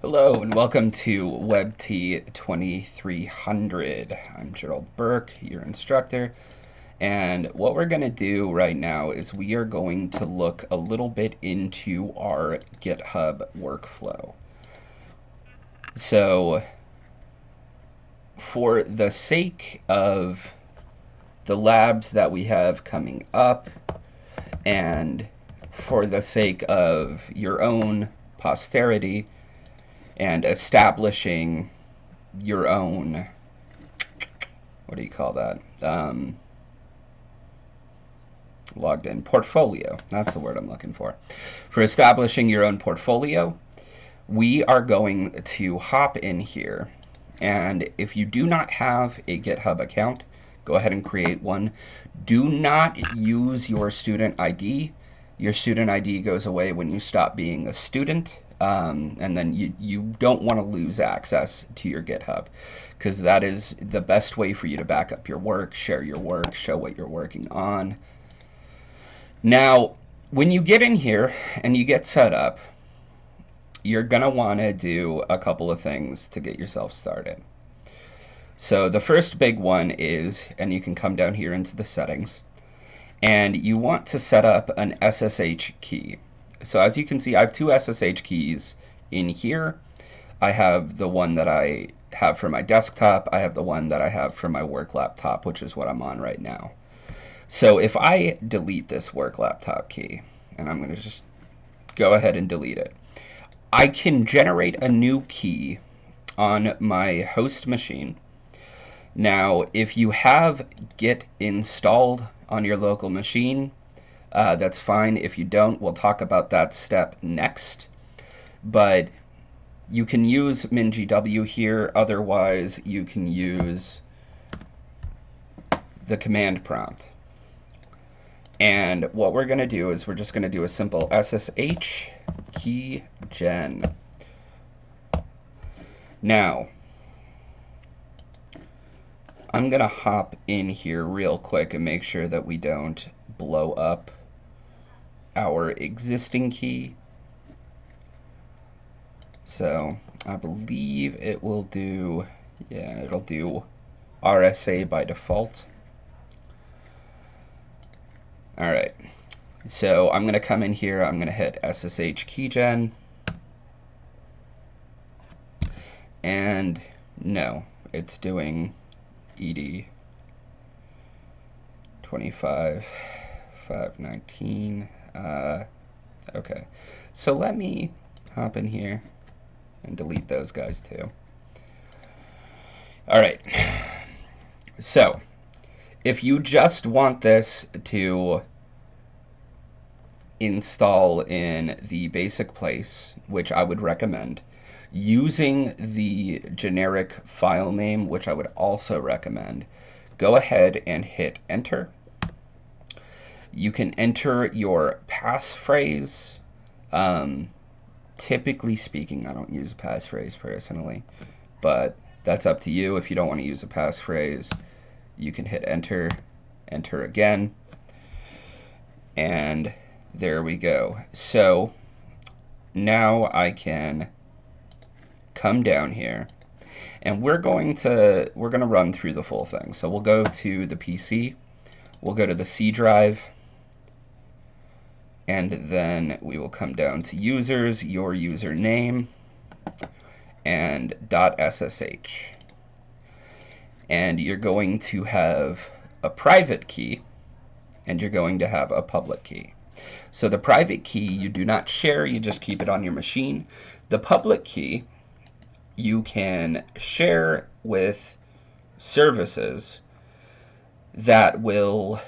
Hello and welcome to WEBT 2300. I'm Gerald Burke, your instructor, and what we're going to do right now is we are going to look a little bit into our GitHub workflow. So, for the sake of the labs that we have coming up, and for the sake of your own posterity, and establishing your own, what do you call that? Logged in portfolio. That's the word I'm looking for. For establishing your own portfolio, we are going to hop in here. And if you do not have a GitHub account, go ahead and create one. Do not use your student ID. Your student ID goes away when you stop being a student. And then you don't want to lose access to your GitHub, because that is the best way for you to back up your work, share your work, show what you're working on. Now, when you get in here and you get set up, you're going to want to do a couple of things to get yourself started. So the first big one is, and you can come down here into the settings, and you want to set up an SSH key. So as you can see, I have two SSH keys in here. I have the one that I have for my desktop. I have the one that I have for my work laptop, which is what I'm on right now. So if I delete this work laptop key, and I'm going to just go ahead and delete it, I can generate a new key on my host machine. Now, if you have Git installed on your local machine, that's fine. If you don't, we'll talk about that step next. But you can use mingw here. Otherwise, you can use the command prompt. And what we're going to do is we're just going to do a simple SSH key gen. Now, I'm going to hop in here real quick and make sure that we don't blow up our existing key. So I believe it will do, yeah, it'll do RSA by default. All right, so I'm going to come in here, I'm going to hit SSH keygen, and no, it's doing ed 25.519. Okay, so let me hop in here and delete those guys too. All right, so if you just want this to install in the basic place, which I would recommend, using the generic file name, which I would also recommend, go ahead and hit enter. You can enter your passphrase. Typically speaking, I don't use a passphrase personally, but that's up to you. If you don't want to use a passphrase, you can hit enter, enter again, and there we go. So now I can come down here, and we're going to run through the full thing. So we'll go to the PC, we'll go to the C drive, and then we will come down to users, your username, and .ssh. And you're going to have a private key, and you're going to have a public key. So the private key you do not share, you just keep it on your machine. The public key you can share with services that will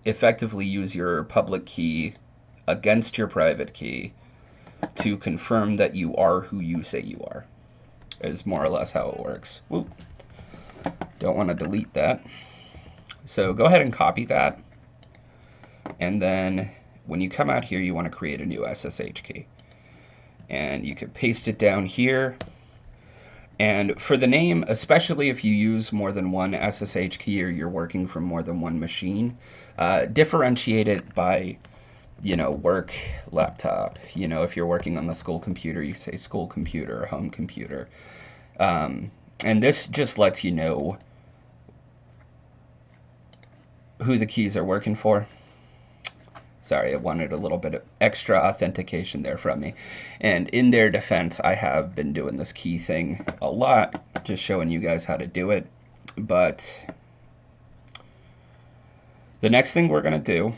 effectively use your public key against your private key to confirm that you are who you say you are, is more or less how it works. Whoop. Don't want to delete that. So go ahead and copy that. And then when you come out here, you want to create a new SSH key. And you can paste it down here. And for the name, especially if you use more than one SSH key or you're working from more than one machine, differentiate it by work laptop. If you're working on the school computer, you say school computer, home computer. And this just lets you know who the keys are working for. Sorry, I wanted a little bit of extra authentication there from me. And in their defense, I have been doing this key thing a lot, just showing you guys how to do it. But the next thing we're going to do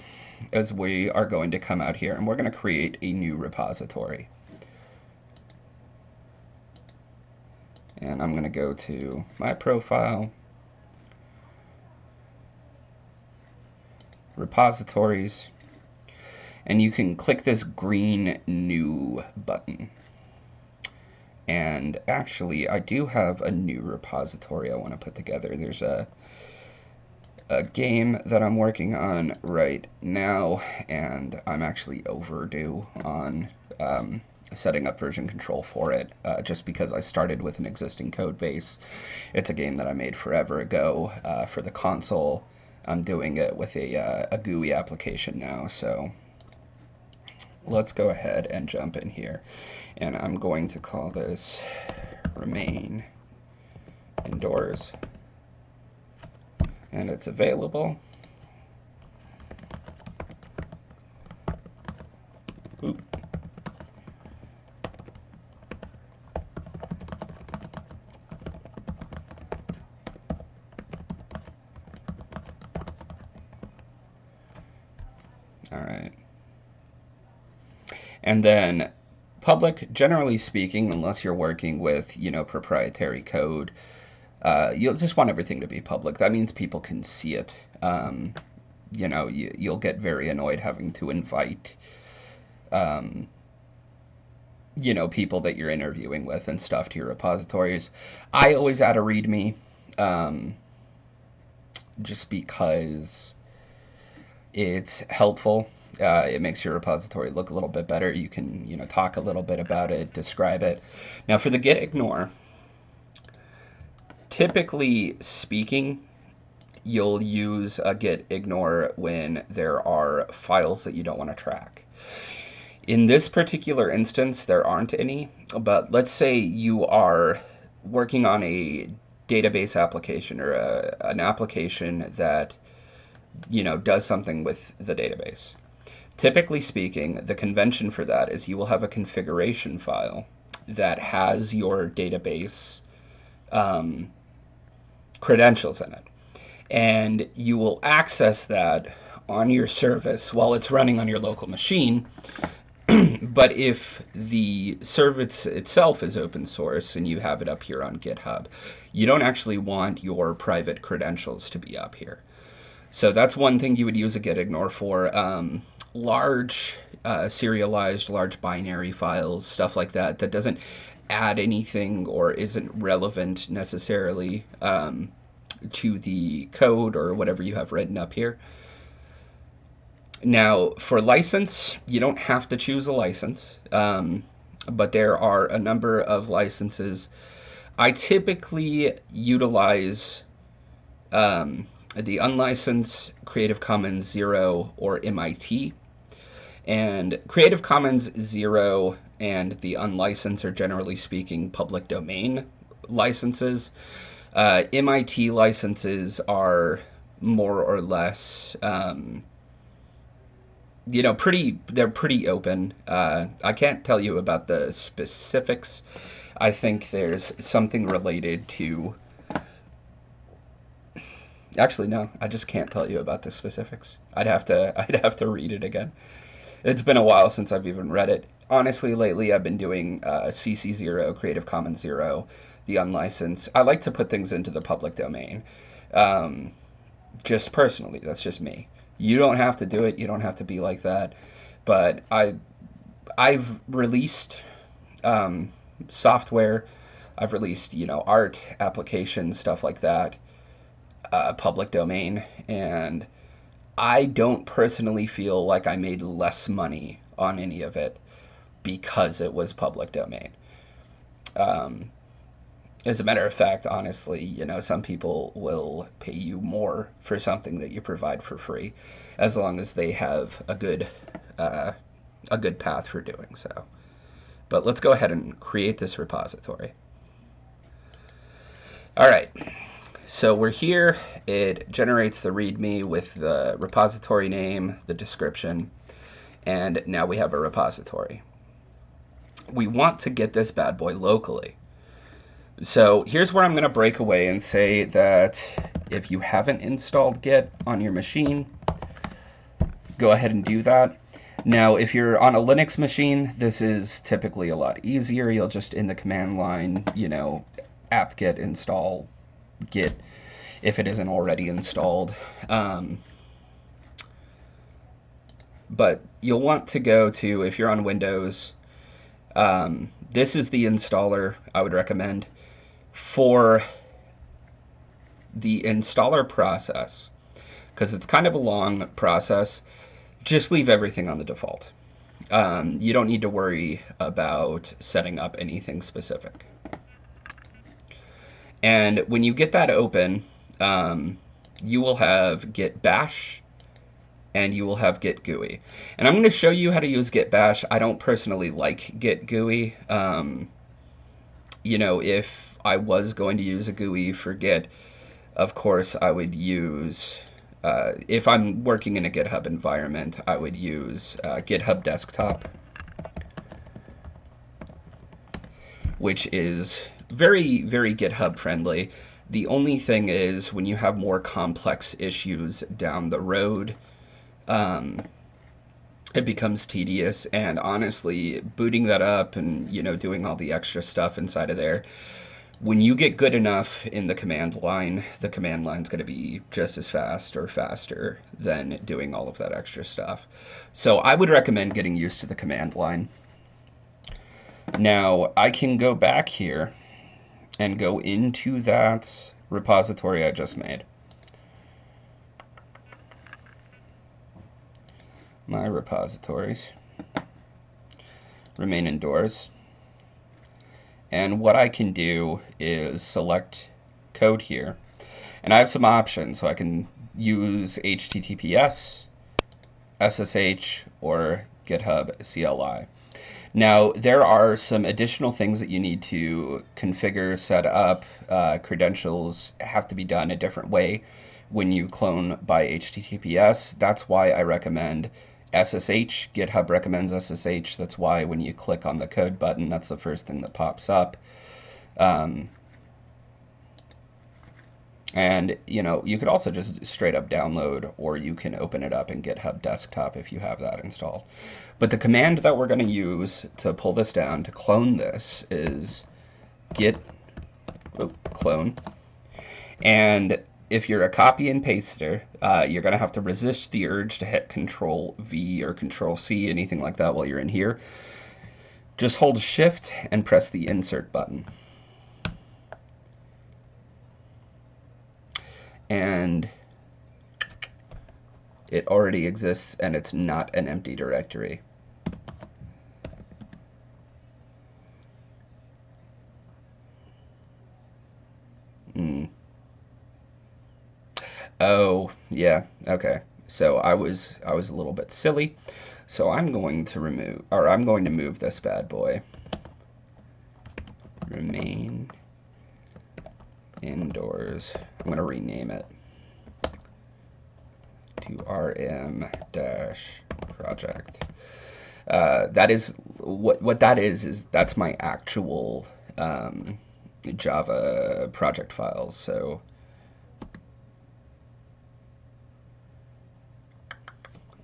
is we are going to come out here and we're going to create a new repository. And I'm going to go to my profile, repositories, and you can click this green new button. And actually, I do have a new repository I want to put together. There's a game that I'm working on right now, and I'm actually overdue on setting up version control for it, just because I started with an existing code base. It's a game that I made forever ago for the console. I'm doing it with a GUI application now, so let's go ahead and jump in here. And I'm going to call this remain indoors. And it's available. Oop. All right. And then public, generally speaking, unless you're working with, proprietary code, you'll just want everything to be public. That means people can see it. You'll get very annoyed having to invite, people that you're interviewing with and stuff to your repositories. I always add a README, just because it's helpful. It makes your repository look a little bit better. You can, talk a little bit about it, describe it. Now for the git ignore, typically speaking, you'll use a git ignore when there are files that you don't want to track. In this particular instance, there aren't any, but let's say you are working on a database application or an application that, does something with the database. Typically speaking, the convention for that is you will have a configuration file that has your database credentials in it. And you will access that on your service while it's running on your local machine. But if the service itself is open source and you have it up here on GitHub, you don't actually want your private credentials to be up here. So that's one thing you would use a git ignore for. Large serialized, large binary files, stuff like that, that doesn't add anything or isn't relevant necessarily to the code or whatever you have written up here. Now, for license, you don't have to choose a license, but there are a number of licenses. I typically utilize the unlicensed Creative Commons 0 or MIT. And Creative Commons 0 and the unlicensed are, generally speaking, public domain licenses. MIT licenses are more or less, they're pretty open. I can't tell you about the specifics. I think there's something related to... Actually, no, I just can't tell you about the specifics. I'd have to read it again. It's been a while since I've even read it. Honestly, lately I've been doing CC0, Creative Commons 0, the unlicensed. I like to put things into the public domain. Just personally, that's just me. You don't have to do it. You don't have to be like that. But I've released software. I've released, art, applications, stuff like that, public domain. And I don't personally feel like I made less money on any of it because it was public domain. As a matter of fact, honestly, some people will pay you more for something that you provide for free, as long as they have uh, a good path for doing so. But let's go ahead and create this repository. All right, so we're here. It generates the README with the repository name, the description, and now we have a repository. We want to get this bad boy locally. So here's where I'm going to break away and say that if you haven't installed Git on your machine, go ahead and do that. Now, if you're on a Linux machine, this is typically a lot easier. You'll just, in the command line, apt-get install Git if it isn't already installed. But you'll want to go to, if you're on Windows, this is the installer I would recommend. For the installer process, because it's kind of a long process, just leave everything on the default. You don't need to worry about setting up anything specific. And when you get that open, you will have Git Bash and you will have Git GUI. And I'm going to show you how to use Git Bash. I don't personally like Git GUI. If I was going to use a GUI for Git, of course I would use, if I'm working in a GitHub environment, I would use GitHub Desktop, which is very, very GitHub friendly. The only thing is, when you have more complex issues down the road, it becomes tedious, and honestly, booting that up and doing all the extra stuff inside of there, when you get good enough in the command line's going to be just as fast or faster than doing all of that extra stuff. So I would recommend getting used to the command line. Now I can go back here and go into that repository I just made. My repositories remain indoors. And what I can do is select code here. And I have some options, so I can use HTTPS, SSH, or GitHub CLI. Now, there are some additional things that you need to configure, set up. Credentials have to be done a different way when you clone by HTTPS. That's why I recommend SSH. GitHub recommends SSH. That's why when you click on the code button, that's the first thing that pops up. And you could also just straight up download, or you can open it up in GitHub Desktop if you have that installed. But the command that we're going to use to pull this down, to clone this, is git clone. And if you're a copy and paster, you're going to have to resist the urge to hit Control V or Control C, anything like that, while you're in here. Just hold Shift and press the Insert button. And it already exists, and it's not an empty directory. Oh, yeah, okay. So I was a little bit silly. So I'm going to move this bad boy. Remain indoors. I'm going to rename it to rm-project. That is what that is that's my actual Java project files. So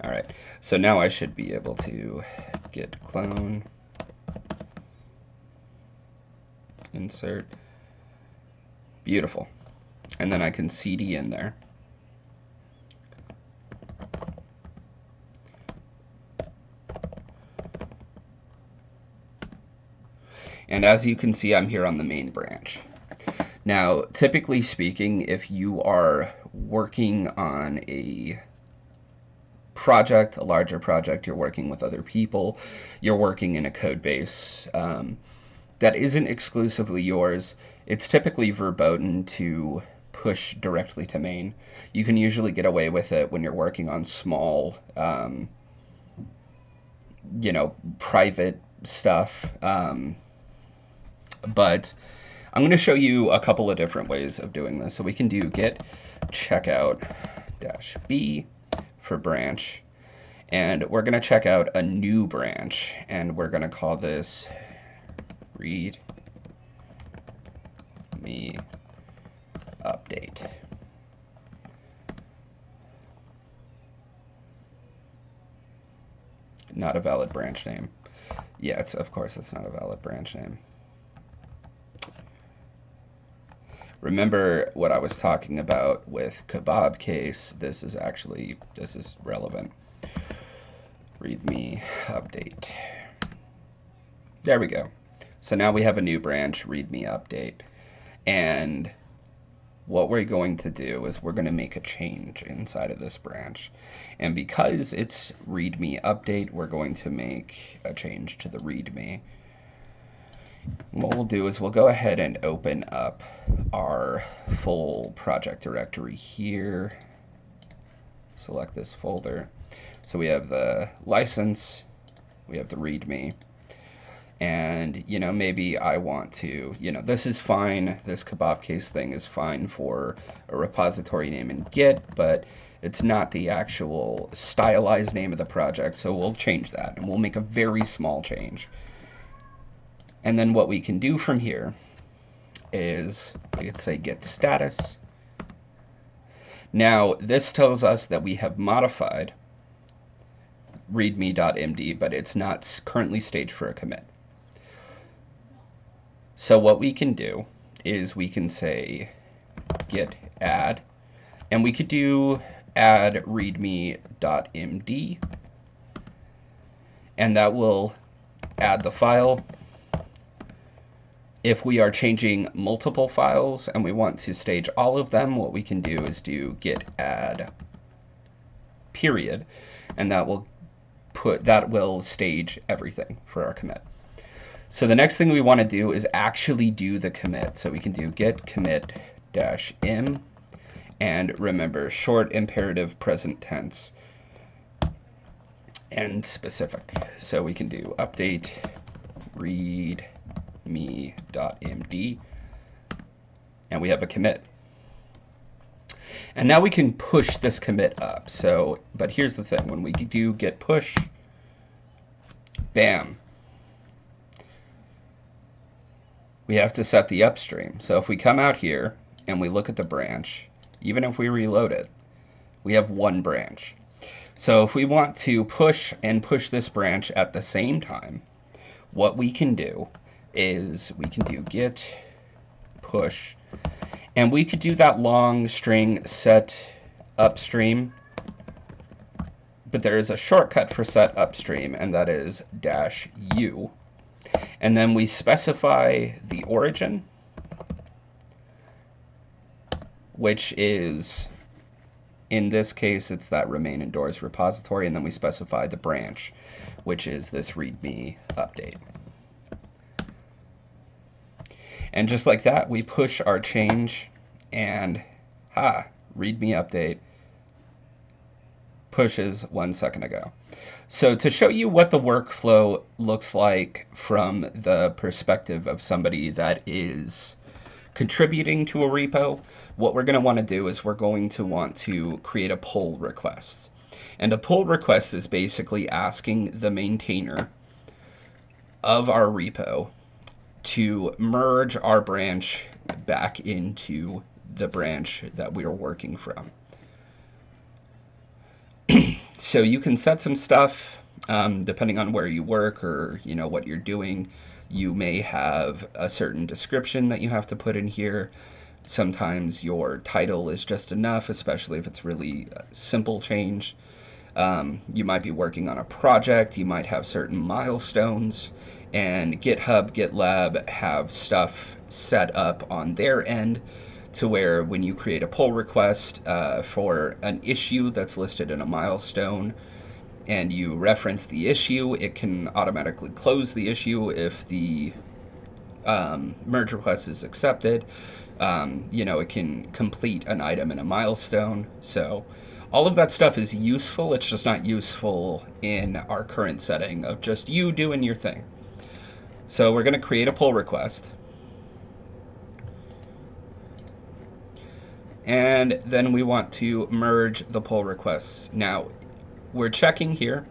all right, so now I should be able to git clone, insert, beautiful, and then I can cd in there. And as you can see, I'm here on the main branch. Now, typically speaking, if you are working on a project, a larger project, you're working with other people, you're working in a code base, that isn't exclusively yours. It's typically verboten to push directly to main. You can usually get away with it when you're working on small, private stuff. But I'm going to show you a couple of different ways of doing this. So we can do git checkout -b for branch. And we're going to check out a new branch. And we're going to call this read me update. Not a valid branch name. Yeah, of course it's not a valid branch name. Remember what I was talking about with kebab case. This is relevant. Readme update. There we go. So now we have a new branch, readme update. And what we're going to do is we're going to make a change inside of this branch. And because it's readme update, we're going to make a change to the readme. What we'll do is we'll go ahead and open up our full project directory here. Select this folder. So we have the license, we have the readme, and maybe I want to, this is fine, this kebab case thing is fine for a repository name in Git, but it's not the actual stylized name of the project, so we'll change that, and we'll make a very small change. And then what we can do from here is we could say git status. Now this tells us that we have modified readme.md, but it's not currently staged for a commit. So what we can do is we can say git add, and we could do add readme.md, and that will add the file. If we are changing multiple files and we want to stage all of them, what we can do is do git add period, and that will stage everything for our commit. So the next thing we want to do is actually do the commit. So we can do git commit -m, and remember, short imperative present tense and specific. So we can do update readme.md, and we have a commit. And now we can push this commit up. So, but here's the thing, when we do git push, bam, we have to set the upstream. So if we come out here and we look at the branch, even if we reload it, we have one branch. So if we want to push this branch at the same time, what we can do is we can do git push, and we could do that long string set upstream, but there is a shortcut for set upstream, and that is -u, and then we specify the origin, which is, in this case, it's that remain indoors repository, and then we specify the branch, which is this readme update. And just like that, we push our change, and readme update pushes 1 second ago. So to show you what the workflow looks like from the perspective of somebody that is contributing to a repo, what we're going to want to do is we're going to want to create a pull request. And a pull request is basically asking the maintainer of our repo to merge our branch back into the branch that we are working from. So you can set some stuff depending on where you work or what you're doing. You may have a certain description that you have to put in here. Sometimes your title is just enough, especially if it's really a simple change. You might be working on a project, you might have certain milestones, and GitHub, GitLab have stuff set up on their end to where when you create a pull request for an issue that's listed in a milestone and you reference the issue, it can automatically close the issue if the merge request is accepted. It can complete an item and a milestone. So all of that stuff is useful. It's just not useful in our current setting of just you doing your thing. So we're going to create a pull request. And then we want to merge the pull requests. Now, we're checking here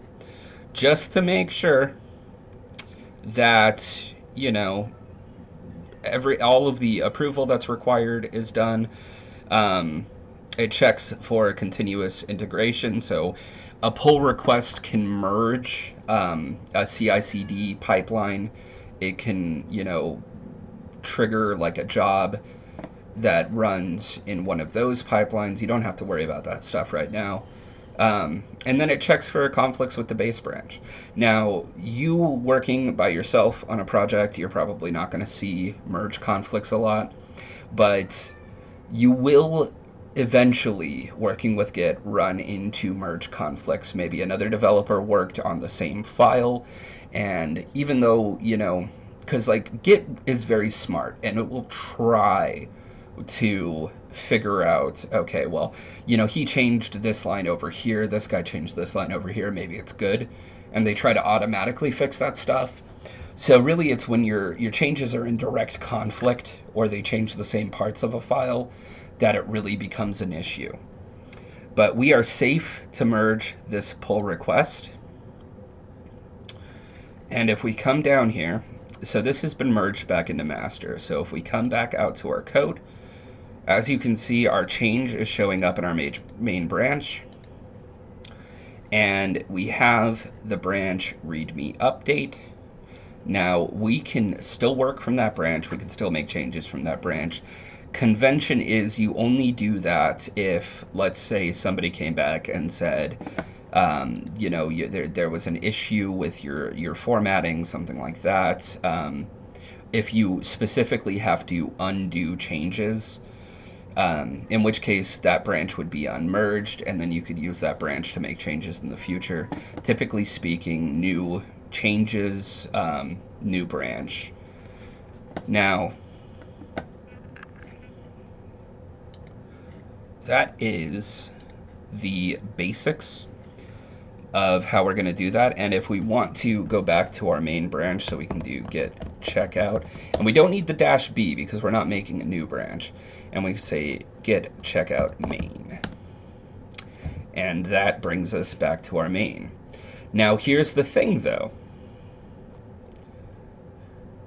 just to make sure that, all of the approval that's required is done. It checks for continuous integration, so a pull request can merge a CI/CD pipeline. It can, trigger like a job that runs in one of those pipelines. You don't have to worry about that stuff right now. And then it checks for conflicts with the base branch. Now, you working by yourself on a project, you're probably not going to see merge conflicts a lot, but you will eventually, working with Git, run into merge conflicts. Maybe another developer worked on the same file, and even though, because like Git is very smart, and it will try to figure out, okay, well, he changed this line over here, this guy changed this line over here, maybe it's good, and they try to automatically fix that stuff. So really it's when your changes are in direct conflict, or they change the same parts of a file, that it really becomes an issue. But we are safe to merge this pull request. And if we come down here, so this has been merged back into master. So if we come back out to our code, as you can see, our change is showing up in our main branch. And we have the branch readme update. Now, we can still work from that branch. We can still make changes from that branch. Convention is you only do that if, let's say, somebody came back and said, there was an issue with your formatting, something like that. If you specifically have to undo changes, in which case that branch would be unmerged, and then you could use that branch to make changes in the future. Typically speaking, new changes, new branch. Now, that is the basics of how we're going to do that. And if we want to go back to our main branch, so we can do git checkout, and we don't need the -b because we're not making a new branch, and we say git checkout main, and that brings us back to our main. Now here's the thing though,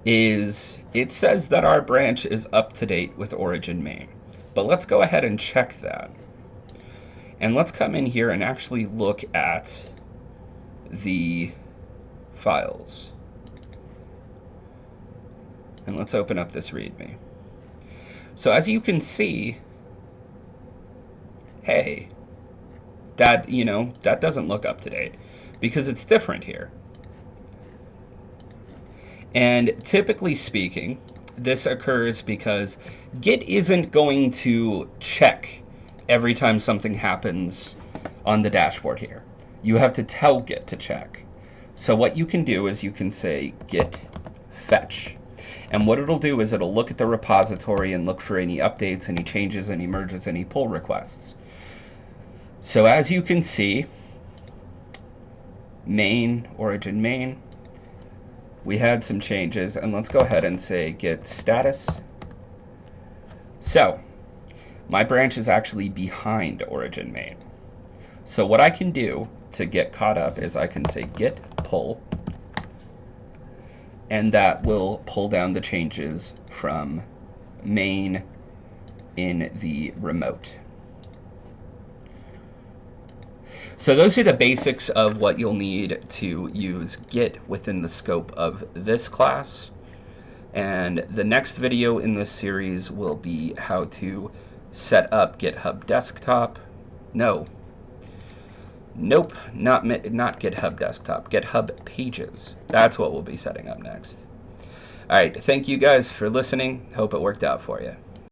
is it says that our branch is up to date with origin main. But let's go ahead and check that. And let's come in here and actually look at the files. And let's open up this README. So as you can see, hey, that, that doesn't look up to date because it's different here. And typically speaking, this occurs because Git isn't going to check every time something happens on the dashboard here. You have to tell Git to check. So what you can do is you can say git fetch. And what it'll do is it'll look at the repository and look for any updates, any changes, any merges, any pull requests. So as you can see, main, origin main, we had some changes, and let's go ahead and say git status. So my branch is actually behind origin main. So what I can do to get caught up is I can say git pull, and that will pull down the changes from main in the remote. So those are the basics of what you'll need to use Git within the scope of this class. And the next video in this series will be how to set up GitHub Desktop. Nope, not GitHub Desktop, GitHub Pages. That's what we'll be setting up next. All right, thank you guys for listening. Hope it worked out for you.